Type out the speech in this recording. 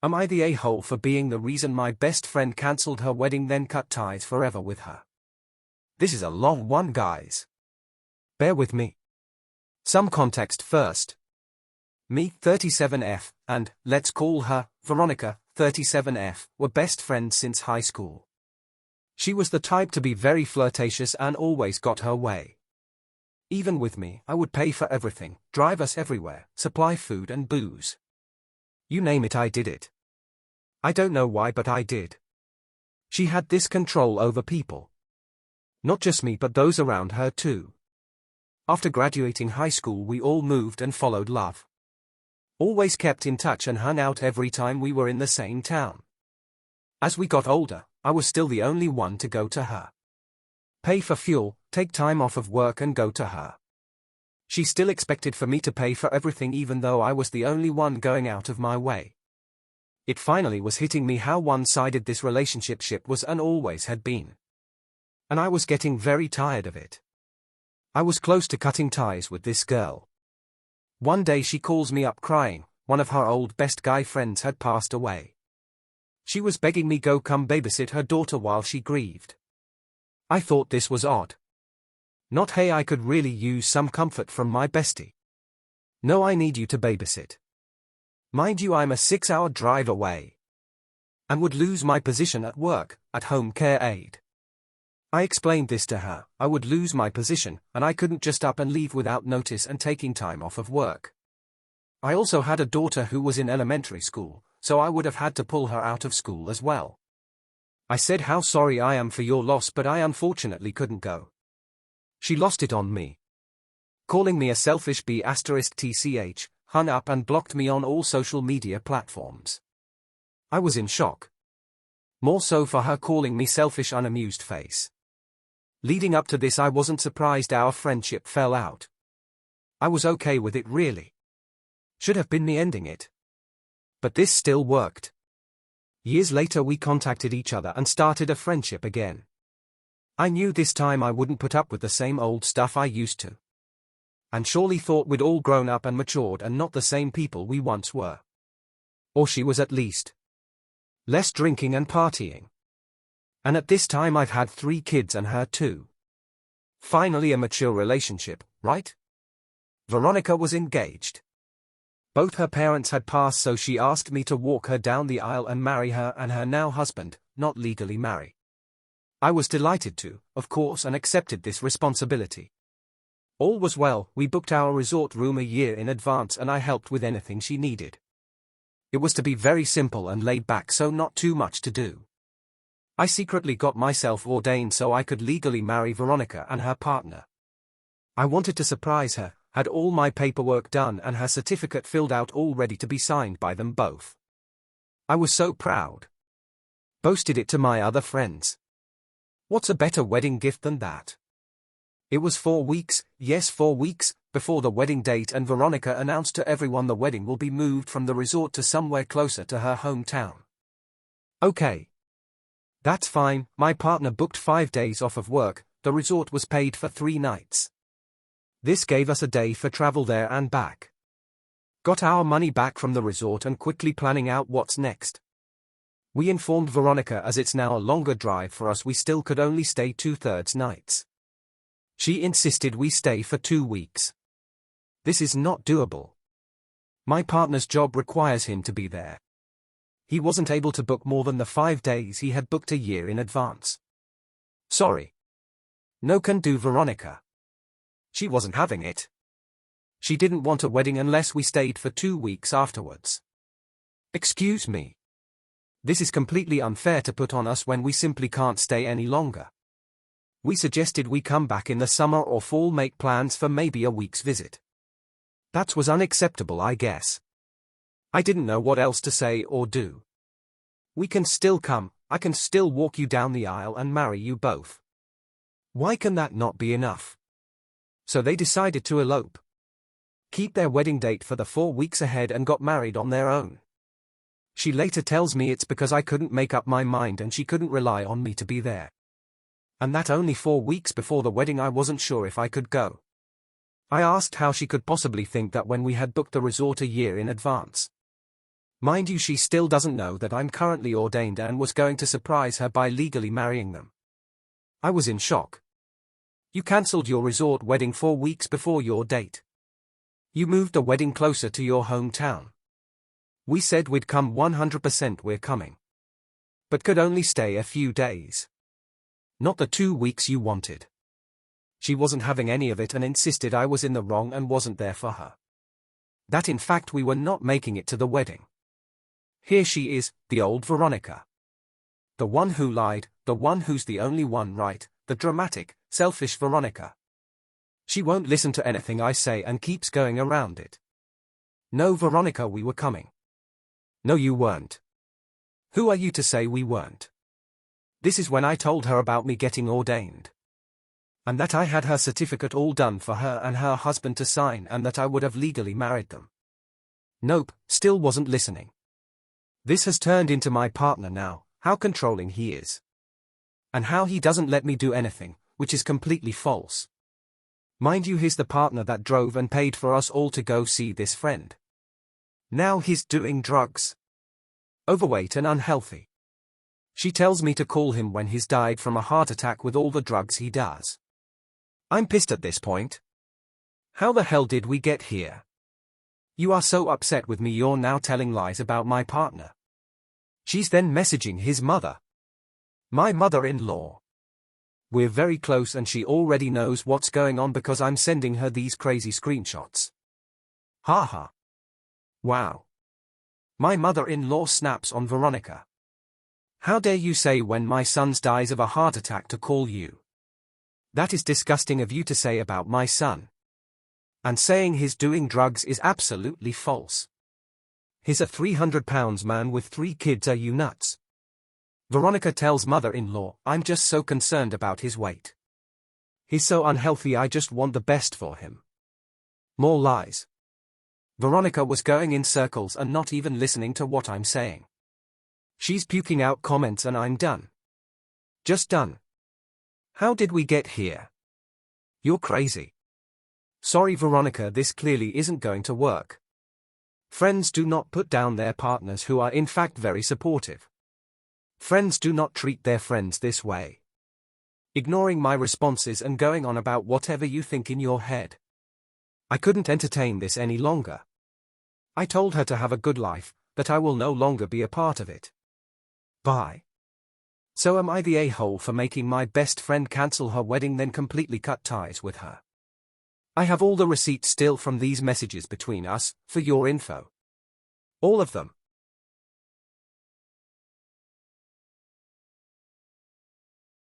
Am I the a-hole for being the reason my best friend cancelled her wedding then cut ties forever with her? This is a long one, guys. Bear with me. Some context first. Me, 37F, and, let's call her, Veronica, 37F, were best friends since high school. She was the type to be very flirtatious and always got her way. Even with me, I would pay for everything, drive us everywhere, supply food and booze. You name it, I did it. I don't know why, but I did. She had this control over people. Not just me, but those around her too. After graduating high school, we all moved and followed love. Always kept in touch and hung out every time we were in the same town. As we got older, I was still the only one to go to her. Pay for fuel, take time off of work and go to her. She still expected for me to pay for everything even though I was the only one going out of my way. It finally was hitting me how one-sided this relationship was and always had been. And I was getting very tired of it. I was close to cutting ties with this girl. One day she calls me up crying. One of her old best guy friends had passed away. She was begging me go come babysit her daughter while she grieved. I thought this was odd. Not hey, I could really use some comfort from my bestie. No, I need you to babysit. Mind you, I'm a 6-hour drive away. And would lose my position at work, at home care aide. I explained this to her. I would lose my position, and I couldn't just up and leave without notice and taking time off of work. I also had a daughter who was in elementary school, so I would have had to pull her out of school as well. I said how sorry I am for your loss, but I unfortunately couldn't go. She lost it on me. Calling me a selfish b*tch, hung up and blocked me on all social media platforms. I was in shock. More so for her calling me selfish, unamused face. Leading up to this, I wasn't surprised our friendship fell out. I was okay with it, really. Should have been me ending it. But this still worked. Years later we contacted each other and started a friendship again. I knew this time I wouldn't put up with the same old stuff I used to. And surely thought we'd all grown up and matured and not the same people we once were. Or she was at least. Less drinking and partying. And at this time I've had 3 kids and her too. Finally a mature relationship, right? Veronica was engaged. Both her parents had passed, so she asked me to walk her down the aisle and marry her and her now husband, not legally marry. I was delighted to, of course, and accepted this responsibility. All was well. We booked our resort room a year in advance and I helped with anything she needed. It was to be very simple and laid back, so not too much to do. I secretly got myself ordained so I could legally marry Veronica and her partner. I wanted to surprise her, had all my paperwork done and her certificate filled out, all ready to be signed by them both. I was so proud. Boasted it to my other friends. What's a better wedding gift than that? It was 4 weeks, yes 4 weeks, before the wedding date, and Veronica announced to everyone the wedding will be moved from the resort to somewhere closer to her hometown. Okay. That's fine. My partner booked 5 days off of work. The resort was paid for 3 nights. This gave us a day for travel there and back. Got our money back from the resort and quickly planning out what's next. We informed Veronica, as it's now a longer drive for us, we still could only stay 2/3 nights. She insisted we stay for 2 weeks. This is not doable. My partner's job requires him to be there. He wasn't able to book more than the 5 days he had booked a year in advance. Sorry. No can do, Veronica. She wasn't having it. She didn't want a wedding unless we stayed for 2 weeks afterwards. Excuse me. This is completely unfair to put on us when we simply can't stay any longer. We suggested we come back in the summer or fall, make plans for maybe a week's visit. That was unacceptable, I guess. I didn't know what else to say or do. We can still come, I can still walk you down the aisle and marry you both. Why can that not be enough? So they decided to elope. Keep their wedding date for the 4 weeks ahead and got married on their own. She later tells me it's because I couldn't make up my mind and she couldn't rely on me to be there. And that only 4 weeks before the wedding. I wasn't sure if I could go. I asked how she could possibly think that when we had booked the resort a year in advance. Mind you, she still doesn't know that I'm currently ordained and was going to surprise her by legally marrying them. I was in shock. You cancelled your resort wedding 4 weeks before your date. You moved the wedding closer to your hometown. We said we'd come 100%, we're coming. But could only stay a few days. Not the 2 weeks you wanted. She wasn't having any of it and insisted I was in the wrong and wasn't there for her. That in fact we were not making it to the wedding. Here she is, the old Veronica. The one who lied, the one who's the only one right, the dramatic, selfish Veronica. She won't listen to anything I say and keeps going around it. No, Veronica, we were coming. No, you weren't. Who are you to say we weren't? This is when I told her about me getting ordained. And that I had her certificate all done for her and her husband to sign and that I would have legally married them. Nope, still wasn't listening. This has turned into my partner now, how controlling he is. And how he doesn't let me do anything, which is completely false. Mind you, he's the partner that drove and paid for us all to go see this friend. Now he's doing drugs. Overweight and unhealthy. She tells me to call him when he's died from a heart attack with all the drugs he does. I'm pissed at this point. How the hell did we get here? You are so upset with me you're now telling lies about my partner. She's then messaging his mother. My mother-in-law. We're very close and she already knows what's going on because I'm sending her these crazy screenshots. Haha. Wow. My mother-in-law snaps on Veronica. How dare you say when my son dies of a heart attack to call you? That is disgusting of you to say about my son. And saying he's doing drugs is absolutely false. He's a 300-pound man with 3 kids, are you nuts? Veronica tells mother-in-law, I'm just so concerned about his weight. He's so unhealthy, I just want the best for him. More lies. Veronica was going in circles and not even listening to what I'm saying. She's puking out comments and I'm done. Just done. How did we get here? You're crazy. Sorry Veronica, this clearly isn't going to work. Friends do not put down their partners who are in fact very supportive. Friends do not treat their friends this way. Ignoring my responses and going on about whatever you think in your head. I couldn't entertain this any longer. I told her to have a good life, that I will no longer be a part of it. Bye. So am I the a-hole for making my best friend cancel her wedding then completely cut ties with her? I have all the receipts still from these messages between us, for your info. All of them.